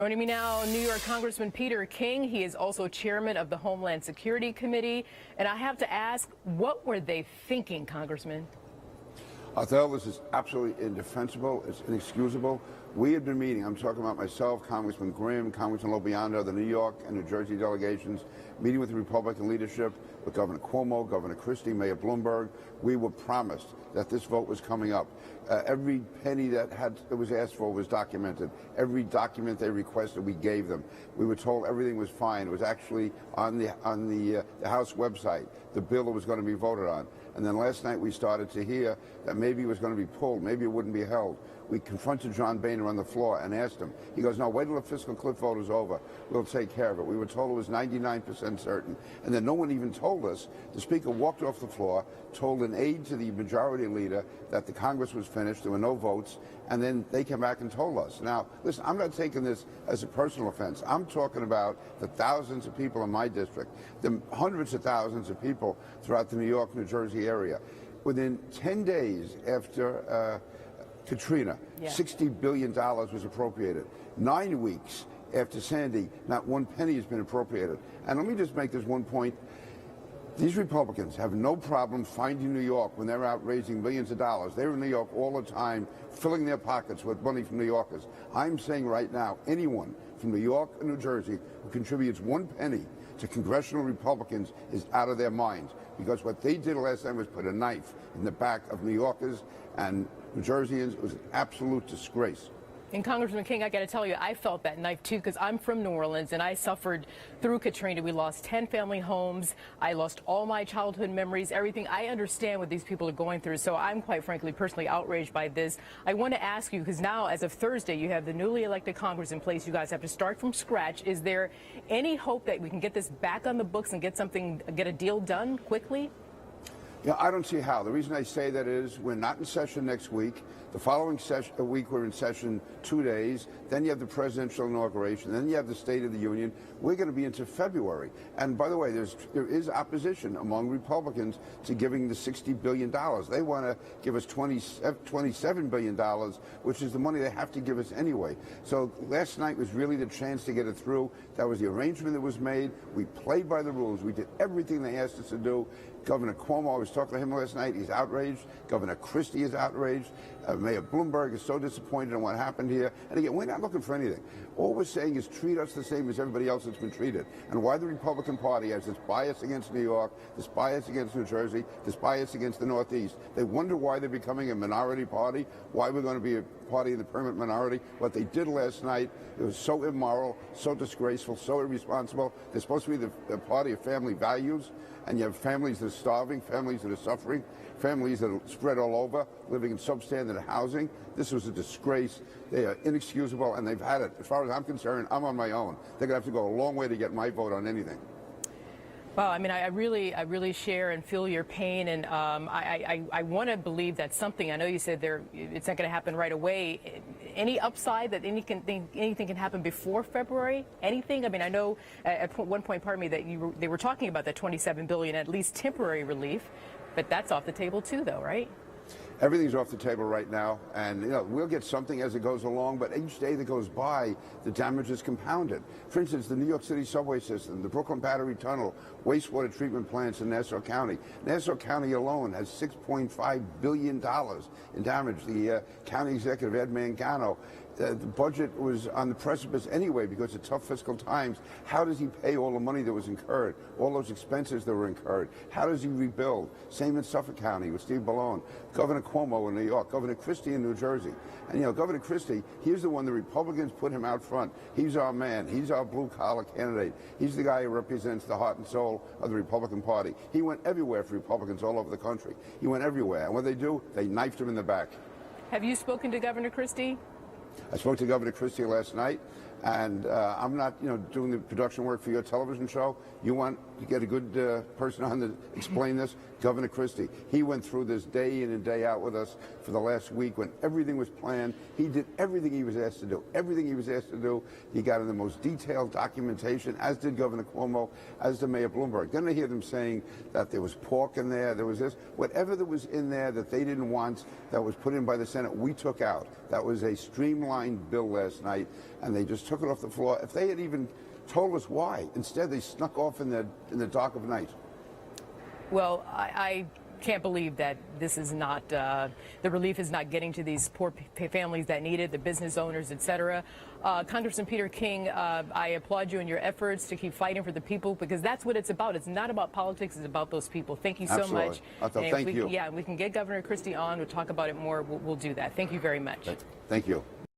Joining me now, New York Congressman Peter King. He is also chairman of the Homeland Security Committee. And I have to ask, what were they thinking, Congressman? Othello, this is absolutely indefensible. It's inexcusable. We had been meeting, I'm talking about myself, Congressman Grimm, Congressman Lobiando, the New York and New Jersey delegations, meeting with the Republican leadership, with Governor Cuomo, Governor Christie, Mayor Bloomberg. We were promised that this vote was coming up. Every penny that was asked for was documented. Every document they requested, we gave them. We were told everything was fine. It was actually on the House website, the bill that was going to be voted on. And then last night we started to hear that maybe it was going to be pulled, maybe it wouldn't be held. We confronted John Boehner on the floor and asked him. He goes, no, wait till the fiscal cliff vote is over. We'll take care of it. We were told it was 99% certain. And then no one even told us. The Speaker walked off the floor, told an aide to the majority leader that the Congress was finished, there were no votes, and then they came back and told us. Now, listen, I'm not taking this as a personal offense. I'm talking about the thousands of people in my district, the hundreds of thousands of people throughout the New York, New Jersey area. Within 10 days after Katrina, $60 billion was appropriated. 9 weeks after Sandy, not one penny has been appropriated. And let me just make this one point. These Republicans have no problem finding New York when they're out raising millions of dollars. They're in New York all the time, filling their pockets with money from New Yorkers. I'm saying right now, anyone from New York and New Jersey who contributes one penny to congressional Republicans is out of their minds, because what they did last time was put a knife in the back of New Yorkers and New Jerseyans. It was an absolute disgrace. And Congressman King, I got to tell you, I felt that knife too, because I'm from New Orleans and I suffered through Katrina. We lost 10 family homes. I lost all my childhood memories, everything. I understand what these people are going through. So I'm quite frankly, personally outraged by this. I want to ask you, because now as of Thursday, you have the newly elected Congress in place. You guys have to start from scratch. Is there any hope that we can get this back on the books and get a deal done quickly? Yeah, I don't see how. The reason I say that is we're not in session next week. The following week we're in session 2 days. Then you have the presidential inauguration. Then you have the State of the Union. We're going to be into February. And by the way, there is opposition among Republicans to giving the $60 billion. They want to give us $27 billion, which is the money they have to give us anyway. So last night was really the chance to get it through. That was the arrangement that was made. We played by the rules. We did everything they asked us to do. Governor Cuomo, I was talking to him last night. He's outraged. Governor Christie is outraged. Mayor Bloomberg is so disappointed in what happened here. And again, we're not looking for anything. All we're saying is treat us the same as everybody else that's been treated. And why the Republican Party has this bias against New York, this bias against New Jersey, this bias against the Northeast. They wonder why they're becoming a minority party, why we're going to be a party in the permanent minority. What they did last night, it was so immoral, so disgraceful, so irresponsible. They're supposed to be the party of family values, and you have families that are starving, families that are suffering, families that are spread all over, living in substandard housing. This was a disgrace. They are inexcusable, and they've had it. As far as I'm concerned, I'm on my own. They're going to have to go a long way to get my vote on anything. Well, I mean, I really share and feel your pain, and I want to believe that something. I know you said it's not going to happen right away. Any upside that anything can happen before February? Anything? I mean, I know at one point, pardon me, that they were talking about that $27 billion, at least temporary relief, but that's off the table too, though, right? Everything's off the table right now, and we'll get something as it goes along, but each day that goes by, the damage is compounded. For instance, the New York City subway system, the Brooklyn Battery Tunnel, wastewater treatment plants in Nassau County. Nassau County alone has $6.5 billion in damage. The county executive, Ed Mangano, the budget was on the precipice anyway because of tough fiscal times. How does he pay all the money that was incurred, all those expenses that were incurred? How does he rebuild? Same in Suffolk County with Steve Ballone, Governor Cuomo in New York, Governor Christie in New Jersey. And, Governor Christie, he's the one the Republicans put him out front. He's our man. He's our blue-collar candidate. He's the guy who represents the heart and soul of the Republican Party. He went everywhere for Republicans all over the country. He went everywhere. And what they do, they knifed him in the back. Have you spoken to Governor Christie? I spoke to Governor Christie last night, and I'm not, doing the production work for your television show. You want to get a good person on to explain this? Governor Christie. He went through this day in and day out with us for the last week when everything was planned. He did everything he was asked to do. Everything he was asked to do. He got in the most detailed documentation, as did Governor Cuomo, as did Mayor Bloomberg. Then I hear them saying that there was pork in there, there was this. Whatever that was in there that they didn't want, that was put in by the Senate, we took out. That was a streamlined bill last night. and they just took it off the floor. If they had even told us why, instead they snuck off in the dark of night. Well, I can't believe that this is not, the relief is not getting to these poor families that need it, the business owners, et cetera. Congressman Peter King, I applaud you in your efforts to keep fighting for the people, because that's what it's about. It's not about politics, it's about those people. Thank you so Absolutely. much. Thank you. Yeah, we can get Governor Christie on, we'll talk about it more, we'll do that. Thank you very much. Thank you.